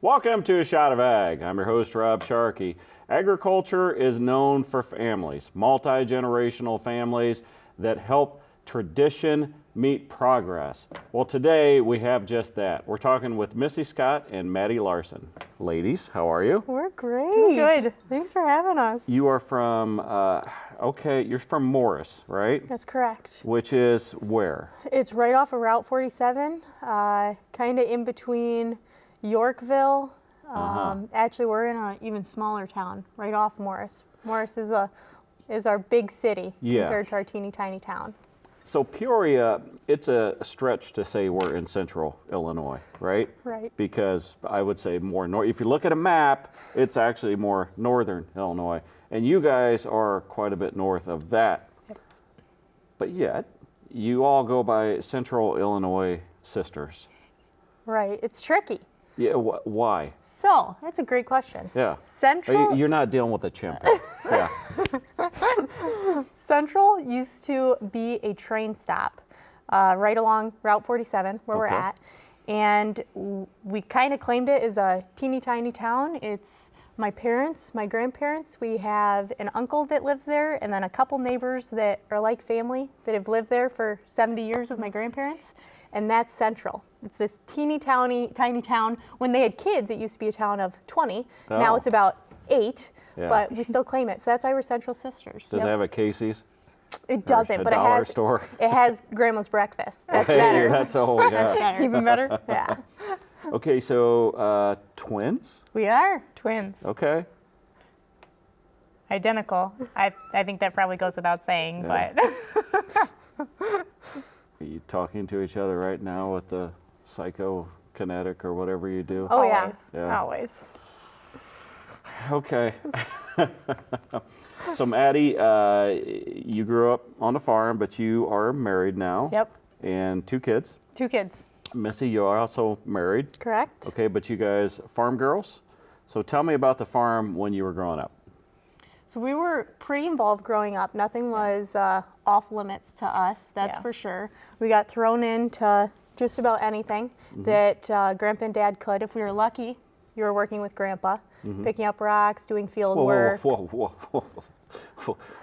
Welcome to A Shot of Ag. I'm your host, Rob Sharkey. Agriculture is known for families, multi-generational families that help tradition meet progress. Well, today we have just that. We're talking with Missy Scott and Maddie Larson. Ladies, how are you? We're great. Good. Thanks for having us. You are from, you're from Morris, right? That's correct. Which is where? It's right off of Route 47, kind of in between Yorkville. Actually, we're in an even smaller town, right off Morris. Morris is our big city compared to our teeny tiny town. So Peoria, it's a stretch to say we're in central Illinois, right? Right. Because I would say more north. If you look at a map, it's actually more northern Illinois. And you guys are quite a bit north of that. Yep. But yet, you all go by Central Illinois Sisters. Right. It's tricky. Yeah, why? So, that's a great question. Yeah. Central. You're not dealing with a chimp. Yeah. Central used to be a train stop right along Route 47 where we're at. And we kind of claimed it as a teeny tiny town. It's my parents, my grandparents. We have an uncle that lives there and then a couple neighbors that are like family that have lived there for 70 years with my grandparents. And that's Central. It's this teeny tiny town. When they had kids, it used to be a town of 20. Oh. Now it's about 8. Yeah. But we still claim it. So that's why we're Central Sisters. Does it have a Casey's? It doesn't, a but dollar it has. store? It has Grandma's breakfast. That's Hey, better. that's yeah. Better. Even better. Yeah. Okay, so twins? We are twins. Okay. Identical. I think that probably goes without saying, Yeah. but Are you talking to each other right now with the psychokinetic or whatever you do? Oh, always. Yeah. Always. Okay. So Maddie, you grew up on a farm, but you are married now. Yep. And 2 kids. 2 kids. Missy, you are also married. Correct. Okay, but you guys farm girls. So tell me about the farm when you were growing up. So we were pretty involved growing up. Nothing was off limits to us, that's for sure. We got thrown into just about anything that Grandpa and Dad could. If we were lucky, you were working with Grandpa, picking up rocks, doing field work. Whoa.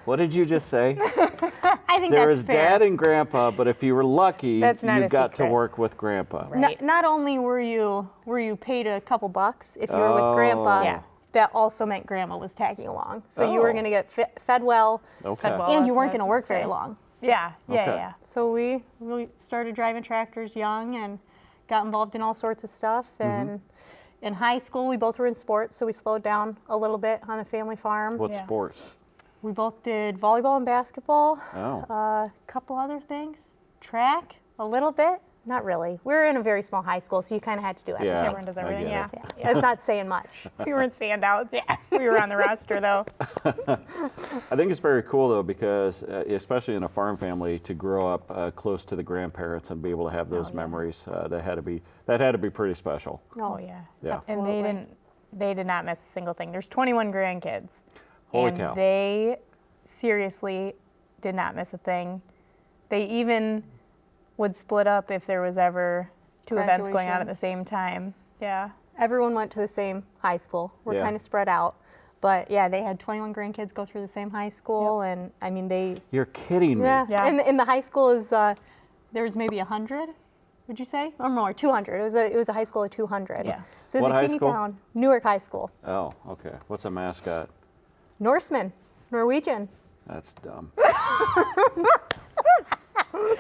What did you just say? I think There that's was fair. Dad and Grandpa, but if you were lucky, That's not you a got to secret. work with Grandpa. Right. Not only were you paid a couple bucks if you were with Grandpa, Yeah. that also meant Grandma was tagging along. So you were Oh. going to get fed well, Okay. Fed well. and you that's weren't what going I to was work gonna very say. long. Yeah. Okay. So we really started driving tractors young and got involved in all sorts of stuff. And in high school, we both were in sports, so we slowed down a little bit on the family farm. What Yeah. sports? We both did volleyball and basketball, Oh. a couple other things, track a little bit. Not really. We were in a very small high school, so you kind of had to do everything. Yeah. Everyone does I everything. get Yeah. it. That's not saying much. We weren't standouts. Yeah. We were on the roster though. I think it's very cool though because especially in a farm family to grow up close to the grandparents and be able to have those memories that had to be pretty special. Oh yeah. Yeah. Absolutely. And they did not miss a single thing. There's 21 grandkids. Holy and cow. they seriously did not miss a thing. They even would split up if there was ever 2 events going on at the same time. Yeah. Everyone went to the same high school. We're Yeah. kind of spread out. But yeah, they had 21 grandkids go through the same high school. And I mean, You're kidding me. yeah. In the high school is, there was maybe 100, would you say? Or more, 200. It was a high school of 200. Yeah. So What it's a high teeny school? town. Newark High School. Oh, okay. What's a mascot? Norseman, Norwegian. That's dumb.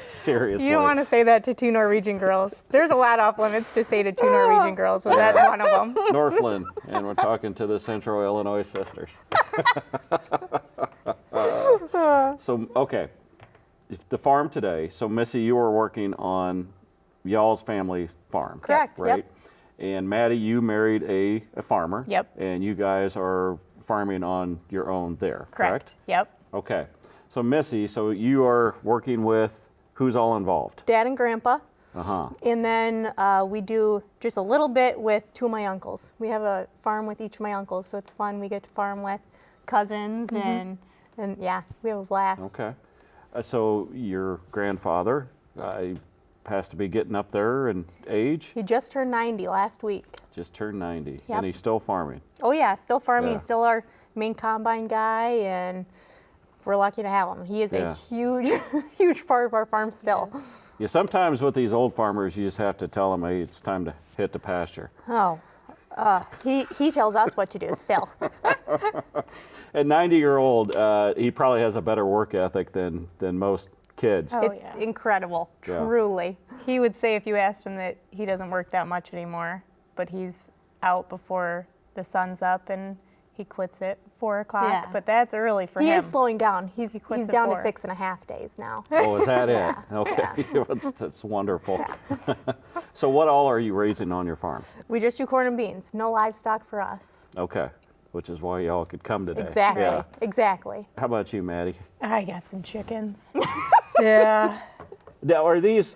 Seriously. You don't want to say that to 2 Norwegian girls. There's a lot off limits to say to 2 Norwegian girls, but that's one of them. Northland, and we're talking to the Central Illinois Sisters. So, okay, if the farm today. So, Missy, you were working on y'all's family farm, Correct, yep. right? And Maddie, you married a farmer. Yep. And you guys are farming on your own there, correct? Yep. Okay. So, Missy, so you are working with who's all involved? Dad and Grandpa. Uh-huh. And then we do just a little bit with 2 of my uncles. We have a farm with each of my uncles, so it's fun. We get to farm with cousins and yeah, we have a blast. Okay. So your grandfather has to be getting up there in age? He just turned 90 last week. Just turned 90. Yep. And he's still farming. Oh yeah, still farming, Yeah. still our main combine guy, and we're lucky to have him. He is Yeah. a huge, huge part of our farm still. Yeah, sometimes with these old farmers, you just have to tell them, hey, it's time to hit the pasture. Oh, he tells us what to do still. At 90-year-old, he probably has a better work ethic than most kids. Oh, It's yeah. incredible, Yeah. truly. He would say if you asked him that he doesn't work that much anymore, but he's out before the sun's up and he quits at 4 o'clock. Yeah. But that's early for He him. is slowing down. He's quits at down to 4. 6.5 days now. Oh, is that it? Okay, that's wonderful. So what all are you raising on your farm? We just do corn and beans. No livestock for us. Okay, which is why y'all could come today. Exactly. Yeah. Exactly. How about you, Maddie? I got some chickens. Yeah. Now, are these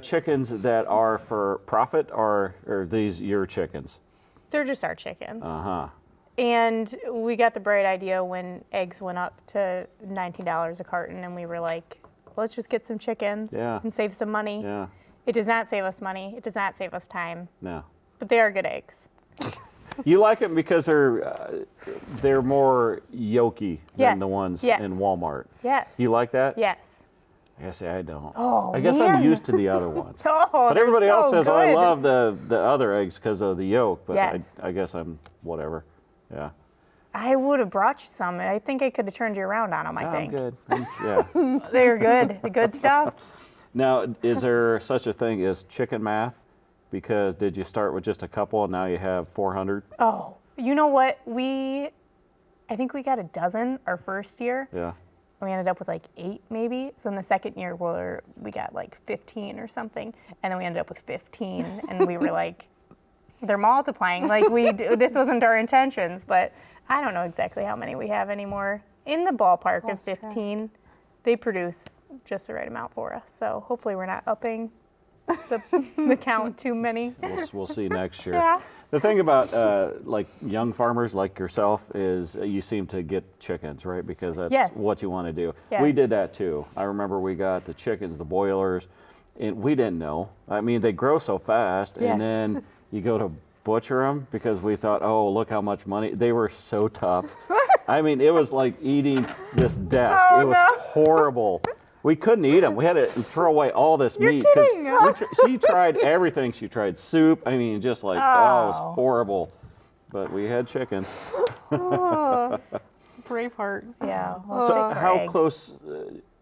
chickens that are for profit, or are these your chickens? They're just our chickens. Uh-huh. And we got the bright idea when eggs went up to $19 a carton, and we were like, let's just get some chickens Yeah. and save some money. Yeah, It does not save us money. It does not save us time, no. but they are good eggs. You like them because they're more yolky than Yes, the ones yes. in Walmart. Yes. You like that? Yes. I guess I don't. Oh, I guess I'm man. used to the other ones. Oh, But they're everybody else so says, oh, I good. love the other eggs because of the yolk. But Yes. I guess I'm whatever. Yeah. I would have brought you some. I think I could have turned you around on them, I I'm think. good. Yeah. They're good. The good stuff. Now, is there such a thing as chicken math? Because did you start with just a couple and now you have 400? Oh, you know what? I think we got a dozen our first year. Yeah. We ended up with like 8 maybe. So in the second year, we got like 15 or something. And then we ended up with 15. And we were like, they're multiplying. Like this wasn't our intentions, but I don't know exactly how many we have anymore. In the ballpark of Lost track. 15, they produce just the right amount for us. So hopefully we're not upping the count too many. We'll see next year. Yeah. The thing about like young farmers like yourself is you seem to get chickens, right? Because that's Yes. what you want to do. We Yes. did that too. I remember we got the chickens, the boilers, and we didn't know. I mean, they grow so fast, Yes. and then you go to butcher them because we thought, oh, look how much money. They were so tough. I mean, it was like eating this desk. Oh, it was no. horrible. We couldn't eat them. We had to throw away all this You're meat. 'cause kidding. she tried everything. She tried soup. I mean, just like, oh, it was Oh. horrible. But we had chickens. Braveheart. Yeah. We'll So stick for how eggs. close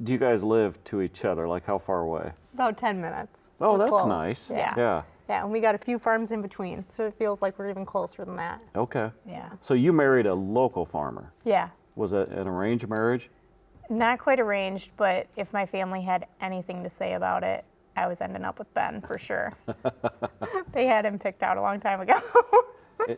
do you guys live to each other? Like how far away? About 10 minutes. Oh, We're that's close. nice. Yeah. Yeah. Yeah, and we got a few farms in between, so it feels like we're even closer than that. Okay. Yeah. So you married a local farmer. Yeah. Was it an arranged marriage? Not quite arranged, but if my family had anything to say about it, I was ending up with Ben for sure. They had him picked out a long time ago.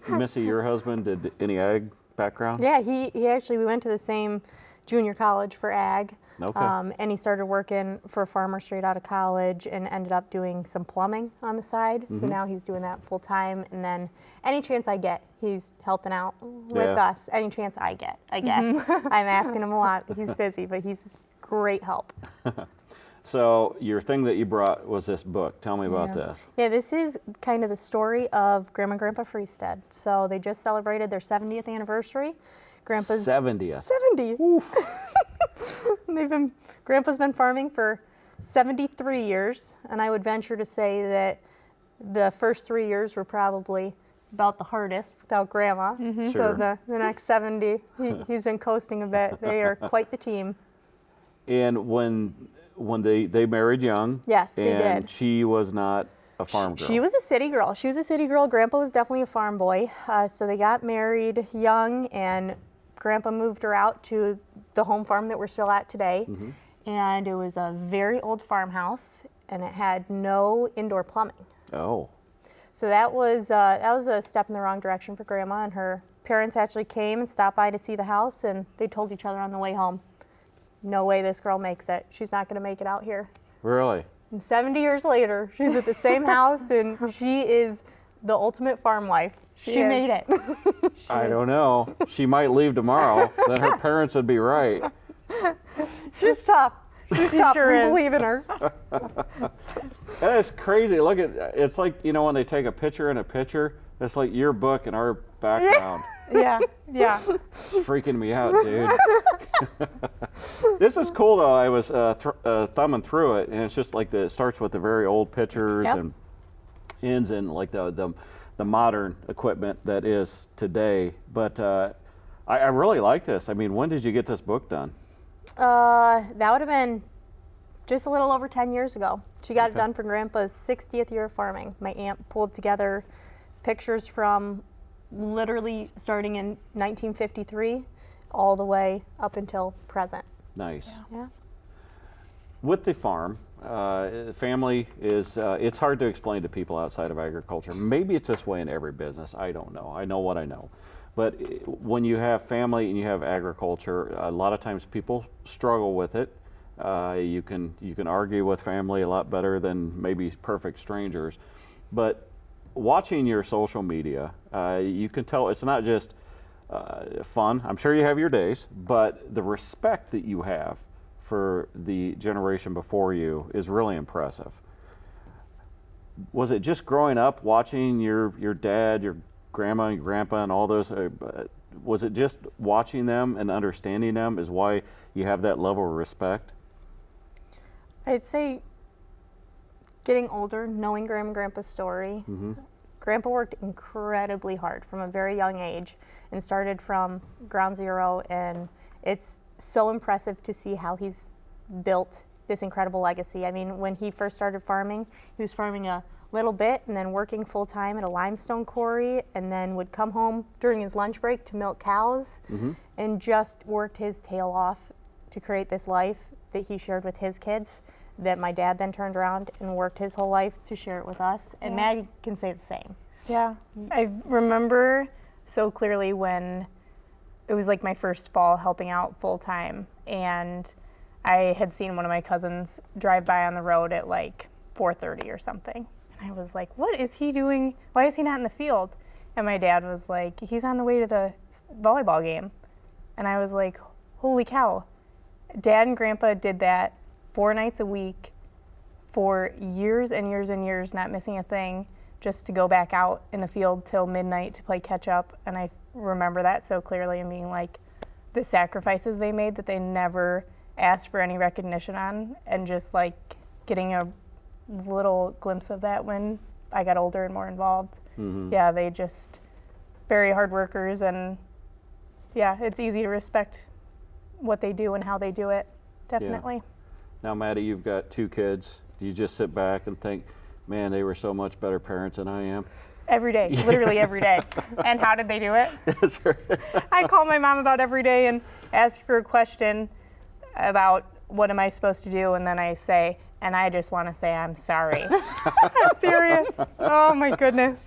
Missy, your husband, did any ag background? Yeah, he actually, we went to the same junior college for ag. Okay. And he started working for a farmer straight out of college and ended up doing some plumbing on the side. So Mm-hmm. now he's doing that full time. And then any chance I get, he's helping out with Yeah. us. Any chance I get, I guess. I'm asking him a lot. He's busy, but he's great help. So your thing that you brought was this book. Tell me about this. Yeah, this is kind of the story of Grandma and Grandpa Freestead. So they just celebrated their 70th anniversary. Grandpa's 70th. 70. Grandpa's been farming for 73 years, and I would venture to say that the first 3 years were probably about the hardest without Grandma. Sure. So the next 70, he's been coasting a bit. They are quite the team. And when they married young. Yes, they and did. she was not a farm girl. She was a city girl. She was a city girl. Grandpa was definitely a farm boy. So they got married young, and Grandpa moved her out to the home farm that we're still at today. Mm-hmm. And it was a very old farmhouse, and it had no indoor plumbing. Oh. So that was a step in the wrong direction for Grandma, and her parents actually came and stopped by to see the house, and they told each other on the way home, no way this girl makes it. She's not going to make it out here. Really? And 70 years later, she's at the same house, and she is the ultimate farm wife. She is. made it. I don't know. She might leave tomorrow. Then her parents would be right. She's tough. She's tough. sure We is. believe in her. That is crazy. Look at it's like when they take a picture in a picture. It's like your book and our background. Yeah. It's freaking me out, dude. This is cool though. I was thumbing through it, and it's just like it starts with the very old pictures Yep. and ends in like the modern equipment that is today. But I really like this. I mean, when did you get this book done? That would have been just a little over 10 years ago. She got it Okay. done for Grandpa's 60th year of farming. My aunt pulled together pictures from literally starting in 1953 all the way up until present. Nice. Yeah. With the farm, family is, it's hard to explain to people outside of agriculture. Maybe it's this way in every business. I don't know. I know what I know. But when you have family and you have agriculture, a lot of times people struggle with it. You can argue with family a lot better than maybe perfect strangers. But watching your social media, you can tell it's not just fun. I'm sure you have your days, but the respect that you have for the generation before you is really impressive. Was it just growing up watching your dad, your grandma and grandpa and all those, was it just watching them and understanding them is why you have that level of respect? I'd say getting older, knowing Grandma and Grandpa's story. Grandpa worked incredibly hard from a very young age and started from ground zero, and it's so impressive to see how he's built this incredible legacy. I mean, when he first started farming, he was farming a little bit and then working full time at a limestone quarry, and then would come home during his lunch break to milk cows and just worked his tail off to create this life that he shared with his kids, that my dad then turned around and worked his whole life to share it with us. And Maggie can say the same. Yeah. I remember so clearly when it was like my first fall helping out full time, and I had seen one of my cousins drive by on the road at like 4:30 or something. And I was like, what is he doing? Why is he not in the field? And my dad was like, he's on the way to the volleyball game. And I was like, holy cow. Dad and Grandpa did that 4 nights a week for years and years and years, not missing a thing, just to go back out in the field till midnight to play catch up. And I remember that so clearly, and being like, the sacrifices they made that they never asked for any recognition on, and just like getting a little glimpse of that when I got older and more involved. Yeah, they just very hard workers, and yeah, it's easy to respect what they do and how they do it. Definitely. Now, Maddie, you've got 2 kids. Do you just sit back and think, man, they were so much better parents than I am? Every day, literally every day. And how did they do it? That's right. I call my mom about every day and ask her a question about what am I supposed to do, and then I say, and I just want to say I'm sorry. I'm serious. Oh my goodness.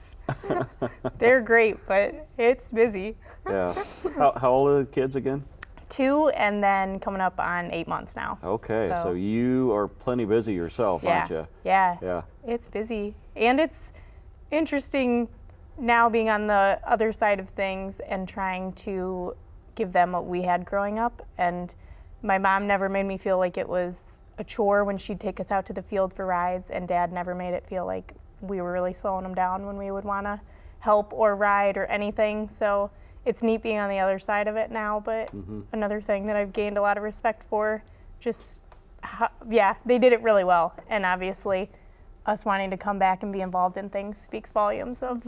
They're great, but it's busy. Yeah. How old are the kids again? 2 and then coming up on 8 months now. Okay, so you are plenty busy yourself, Yeah. aren't you? Yeah. Yeah. It's busy. And it's interesting now being on the other side of things and trying to give them what we had growing up. And my mom never made me feel like it was a chore when she'd take us out to the field for rides, and Dad never made it feel like we were really slowing them down when we would want to help or ride or anything. So it's neat being on the other side of it now, but another thing that I've gained a lot of respect for, just, yeah, they did it really well. And obviously, us wanting to come back and be involved in things speaks volumes of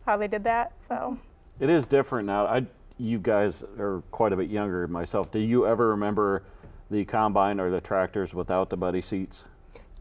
how they did that. So It is different now. You guys are quite a bit younger than myself. Do you ever remember the combine or the tractors without the buddy seats?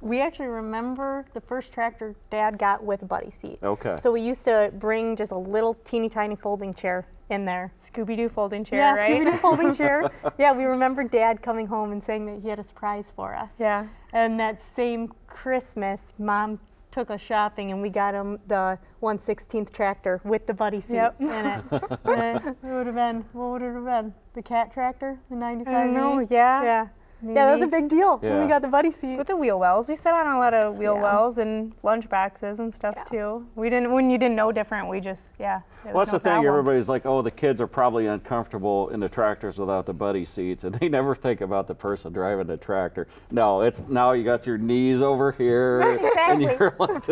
We actually remember the first tractor Dad got with a buddy seat. Okay. So we used to bring just a little teeny tiny folding chair in there. Scooby-Doo folding chair, Yeah, right? Scooby-Doo folding chair. Yeah, we remember Dad coming home and saying that he had a surprise for us. Yeah. And that same Christmas, Mom took us shopping and we got him the 1/16 tractor with the buddy seat Yep. in it. And it would have been, what would it have been? The cat tractor, the 95? I don't know, yeah. Yeah. Yeah, that was a maybe. big deal when Yeah. we got the buddy seat. With the wheel wells, we sat on a lot of wheel Yeah. wells and lunch boxes and stuff Yeah. too. We didn't, when you didn't know different, we just, it Well, was that's no the thing. problem. Everybody's like, oh, the kids are probably uncomfortable in the tractors without the buddy seats, and they never think about the person driving the tractor. No, it's now you got your knees over here, and Exactly. you're like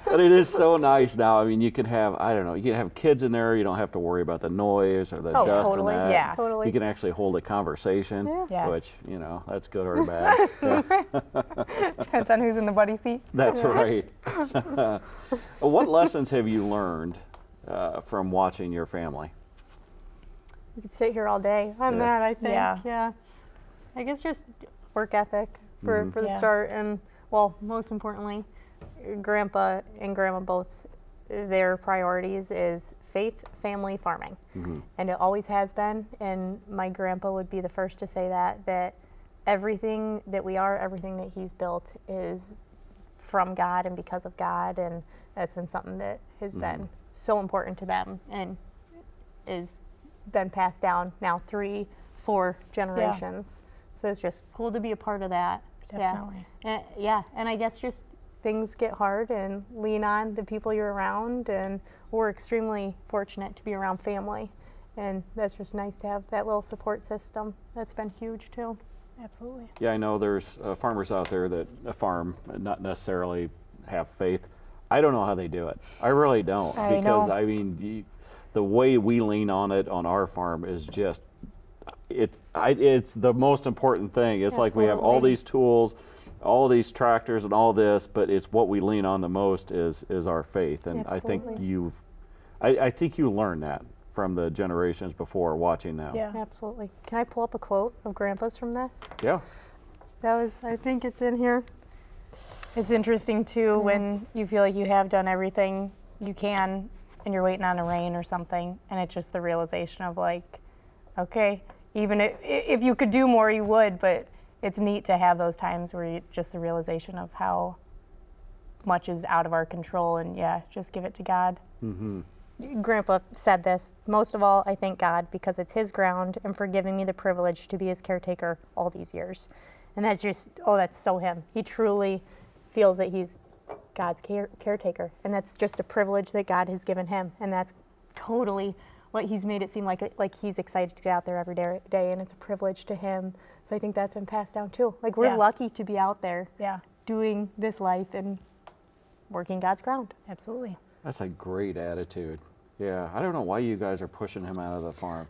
but it is so nice now. I mean, you can have, I don't know, you can have kids in there. You don't have to worry about the noise or the Oh, dust totally. and that. Yeah. Totally. You can actually hold a conversation, Yeah. Yes. which, you know, that's good or bad. Yeah, Depends on who's in the buddy seat. that's right. What lessons have you learned from watching your family? We could sit here all day on Yeah. that, I think. Yeah. Yeah. I guess just work ethic for the Yeah. start. And, well, most importantly, Grandpa and Grandma both, their priorities is faith, family, farming. And it always has been. And my grandpa would be the first to say that everything that we are, everything that he's built is from God and because of God. And that's been something that has been so important to them and is been passed down now 3-4 generations. So it's just cool to be a part of that. Definitely. Yeah. And I guess just things get hard and lean on the people you're around, and we're extremely fortunate to be around family, and that's just nice to have that little support system. That's been huge too. Absolutely. Yeah, I know there's farmers out there that farm and not necessarily have faith. I don't know how they do it. I really don't. I Because, know. I mean, the way we lean on it on our farm is just, it's the most important thing. It's like we have all Absolutely. these tools, all these tractors and all this, but it's what we lean on the most is our faith. And I think Absolutely. I think you learn that from the generations before watching now. Yeah. Absolutely. Can I pull up a quote of Grandpa's from this? Yeah. That was, I think it's in here. It's interesting too when you feel like you have done everything you can and you're waiting on a rain or something, and it's just the realization of like, okay, even if you could do more, you would, but it's neat to have those times where you just the realization of how much is out of our control, and yeah, just give it to God. Grandpa said this, most of all, I thank God because it's his ground and for giving me the privilege to be his caretaker all these years. And that's just, that's so him. He truly feels that he's God's caretaker. And that's just a privilege that God has given him. And that's totally what he's made it seem like he's excited to get out there every day. And it's a privilege to him. So I think that's been passed down too. Like we're Yeah. lucky to be out there Yeah, doing this life and working God's ground. absolutely. That's a great attitude. Yeah, I don't know why you guys are pushing him out of the farm.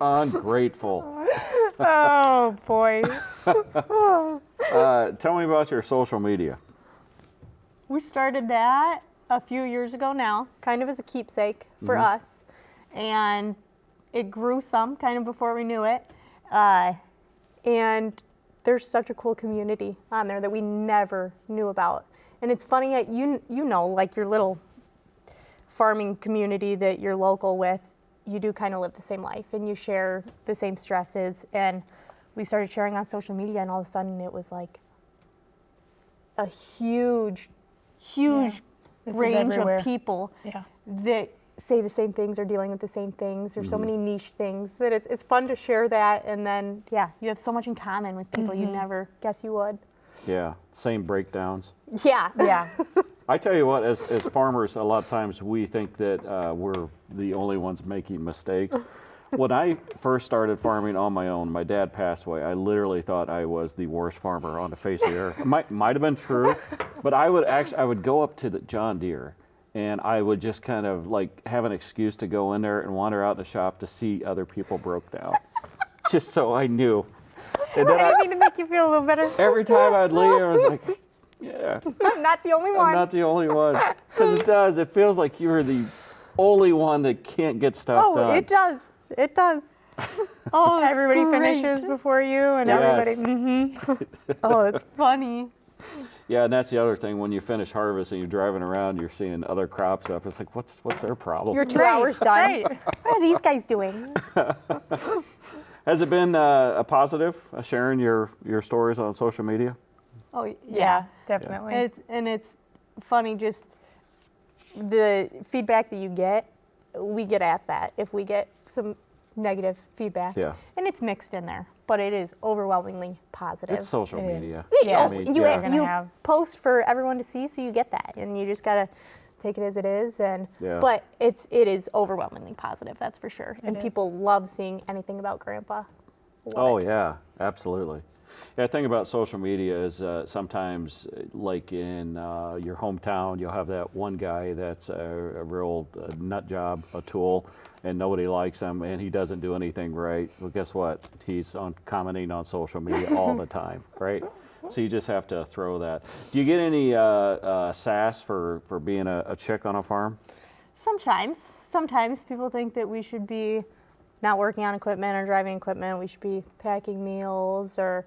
Ungrateful. Oh boy. Tell me about your social media. We started that a few years ago now, kind of as a keepsake for us. And it grew some kind of before we knew it. And there's such a cool community on there that we never knew about. And it's funny, you know, like your little farming community that you're local with, you do kind of live the same life and you share the same stresses. And we started sharing on social media, and all of a sudden it was like a huge This is range everywhere. of people Yeah. that say the same things or dealing with the same things. There's so many niche things that it's fun to share that. And then, you have so much in common with people you never guess you would. Yeah, same breakdowns. Yeah. Yeah. I tell you what, as farmers, a lot of times we think that we're the only ones making mistakes. When I first started farming on my own, my dad passed away. I literally thought I was the worst farmer on the face of the earth. Might have been true, but I would go up to the John Deere, and I would just kind of like have an excuse to go in there and wander out in the shop to see other people broke down, just so I knew. And then I need to make you feel a little better. every time I'd leave, I was like, yeah, I'm not the only I'm one. not the only one. Because it feels like you're the only one that can't get stuff done. It does. It does. Oh, it's Everybody great. finishes before you, and Yes. everybody. Oh, it's funny. Yeah, and that's the other thing. When you finish harvest and you're driving around, you're seeing other crops up. It's like, what's their problem? You're 2 hours done. Right. What are these guys doing? Has it been a positive, sharing your stories on social media? Oh, Yeah, definitely. It's funny, just the feedback that you get. We get asked that if we get some negative feedback. Yeah. And it's mixed in there, but it is overwhelmingly positive. It's social It is. media. Yeah. I mean, you yeah. Gonna you have- post for everyone to see, so you get that, and you just gotta take it as it is. And Yeah. but it is overwhelmingly positive, that's for sure. And is. people love seeing anything about Grandpa. Love Oh it. yeah, absolutely. Yeah, the thing about social media is sometimes, like in your hometown, you'll have that one guy that's a real nut job, a tool, and nobody likes him, and he doesn't do anything right. Well, guess what? He's commenting on social media all the time, right? So you just have to throw that. Do you get any sass for being a chick on a farm? Sometimes people think that we should be not working on equipment or driving equipment. We should be packing meals or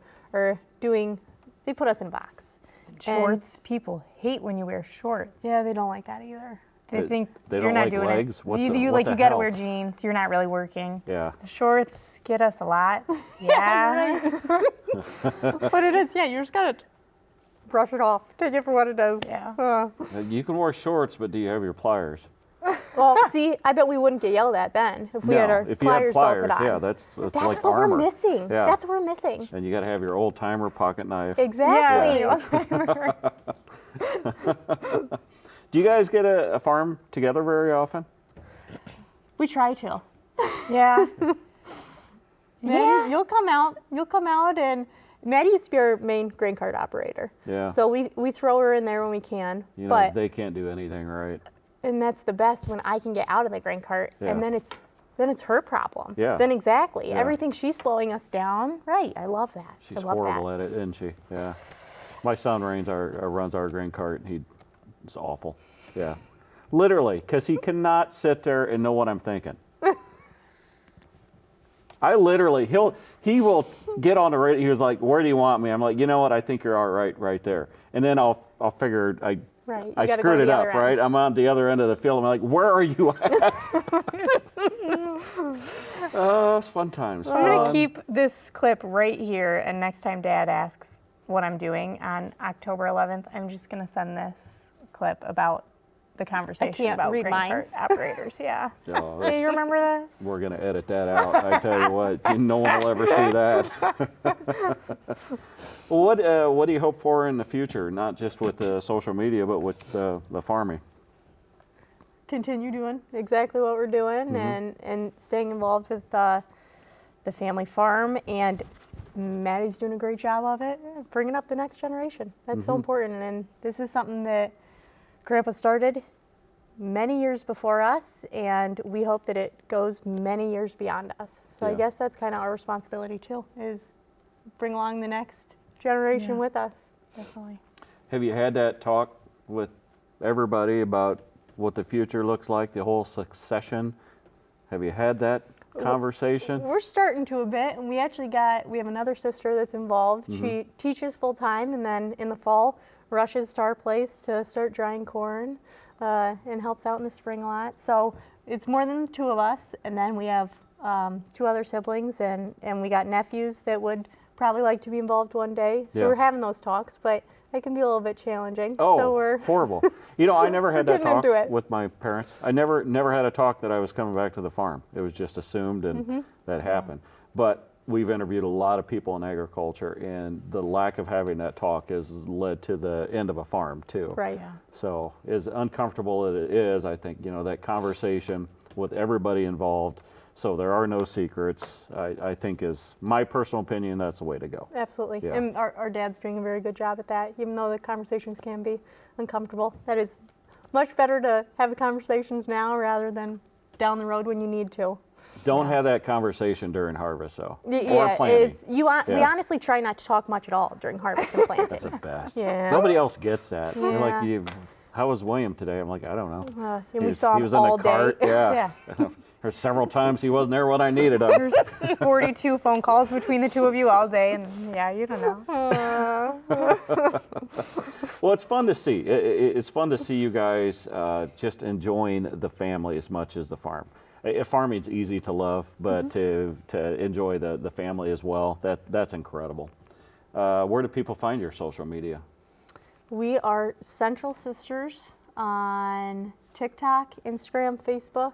doing. They put us in a box. And- Shorts. People hate when you wear shorts. Yeah, they don't like that either. They They- think they you're don't not like doing legs? it. What's you the- you what like the you got to hell? wear jeans. You're not really working. Yeah. The shorts get us a lot. Yeah. But it is. Yeah, you just gotta brush it off. Take it for what it is. Yeah. You can wear shorts, but do you have your pliers? Well, see, I bet we wouldn't get yelled at then if we had our if you had pliers pliers, belted on. yeah, that's That's like what armor. we're missing. Yeah. That's what we're missing. And you got to have your old timer pocket knife. Exactly. Yeah. Do you guys get a farm together very often? We try to. Yeah. Yeah. You'll come out, and Maddie used to be our main grain cart operator. Yeah. So we throw her in there when we can. You know, but they can't do anything right. and that's the best when I can get out of the grain cart, Yeah. and then it's her problem. Yeah. Then exactly Yeah. everything she's slowing us down. Right. I love that. She's I love horrible that. at it, isn't she? Yeah. My son runs our grain cart, and he's awful. Yeah. Literally, because he cannot sit there and know what I'm thinking. I literally, he will get on the radio. He was like, "Where do you want me?" I'm like, "You know what? I think you're all right there." And then I'll figure Right, you I gotta go screwed to it the up, other end. right? I'm on the other end of the field. I'm like, "Where are you at?" Oh, it's fun times. I'm going to keep this clip right here, and next time Dad asks what I'm doing on October 11th, I'm just going to send this clip about the conversation can't about read grain cart minds. operators. Yeah. Oh, So you remember this? we're gonna edit that out. I tell you what, no one will ever see that. Well, what do you hope for in the future? Not just with social media, but with the farming. Continue doing exactly what we're doing Mm-hmm. and staying involved with the family farm, and Maddie's doing a great job of it, bringing up the next generation. That's Mm-hmm. so important, and this is something that Grandpa started many years before us, and we hope that it goes many years beyond us. So I Yeah. guess that's kind of our responsibility too, is bring along the next generation Yeah. with us. Definitely. Have you had that talk with everybody about what the future looks like, the whole succession? Have you had that conversation? We're starting to a bit, and we have another sister that's involved. She teaches full time, and then in the fall rushes to our place to start drying corn and helps out in the spring a lot. So it's more than the two of us, and then we have two other siblings, and we got nephews that would probably like to be involved one day. So Yeah. we're having those talks, but it can be a little bit challenging. Oh, so we're horrible. You know, I never had that getting talk into it. with my parents. I never had a talk that I was coming back to the farm. It was just assumed, and that happened. But we've interviewed a lot of people in agriculture, and the lack of having that talk has led to the end of a farm, too. right. Yeah. So as uncomfortable as it is, I think, that conversation with everybody involved, so there are no secrets, I think is my personal opinion, that's the way to go. Absolutely. Yeah. And our dad's doing a very good job at that, even though the conversations can be uncomfortable. That is much better to have the conversations now rather than down the road when you need to. Don't have that conversation during harvest, though, or Yeah, planting. we Yeah. honestly try not to talk much at all during harvest and planting. That's the best. Yeah. Nobody else gets that. They're Yeah. like, how was William today? I'm like, I don't know. And we saw him was all in the cart. day. Yeah. There's several times he wasn't there when I needed him. There's 42 phone calls between the two of you all day, and yeah, you don't know. Well, it's fun to see. It's fun to see you guys just enjoying the family as much as the farm. Farming's easy to love, but to enjoy the family as well, that's incredible. Where do people find your social media? We are Central Sisters on TikTok, Instagram, Facebook.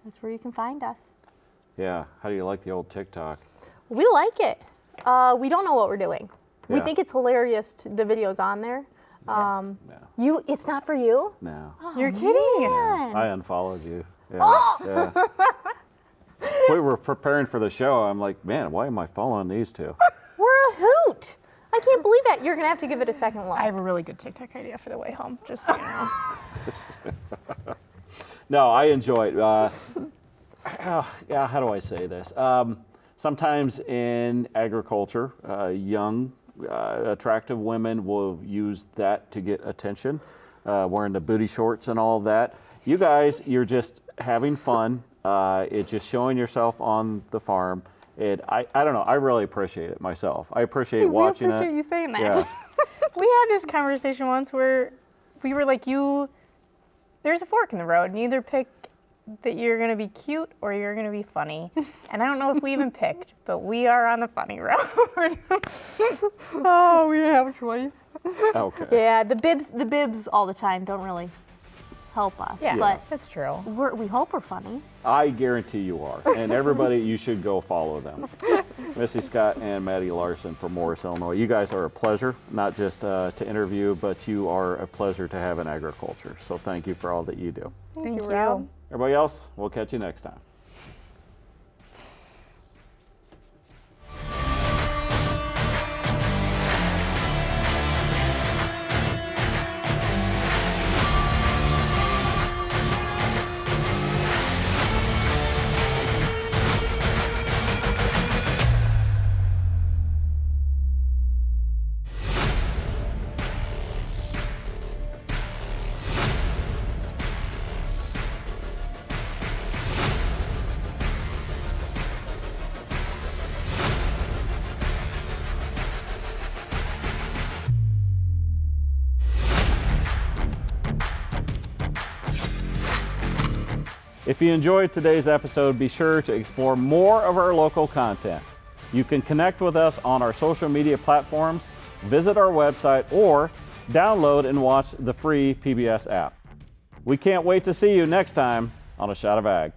That's where you can find us. Yeah. How do you like the old TikTok? We like it. We don't know what we're doing. We Yeah. think it's hilarious, the videos on there. No. It's not for you? No. You're kidding. I unfollowed you. Yeah. Yeah. We were preparing for the show. I'm like, man, why am I following these two? We're a hoot. I can't believe that. You're going to have to give it a second look. I have a really good TikTok idea for the way home, just so you know. No, I enjoy it. Yeah, how do I say this? Sometimes in agriculture, young, attractive women will use that to get attention, wearing the booty shorts and all of that. You guys, you're just having fun. It's just showing yourself on the farm. I don't know. I really appreciate it myself. I appreciate watching we appreciate it. you saying that. Yeah. We had this conversation once where we were like, there's a fork in the road, and you either pick that you're going to be cute or you're going to be funny. And I don't know if we even picked, but we are on the funny road. Oh, we didn't have a choice. Okay. Yeah, the bibs all the time don't really help us. Yeah, But that's true. we hope we're funny. I guarantee you are. And everybody, you should go follow them. Missy Scott and Maddie Larson from Morris, Illinois. You guys are a pleasure, not just to interview, but you are a pleasure to have in agriculture. So thank you for all that you do. Thank you. Rob. Everybody else, we'll catch you next time. If you enjoyed today's episode, be sure to explore more of our local content. You can connect with us on our social media platforms, visit our website, or download and watch the free PBS app. We can't wait to see you next time on A Shot of Ag.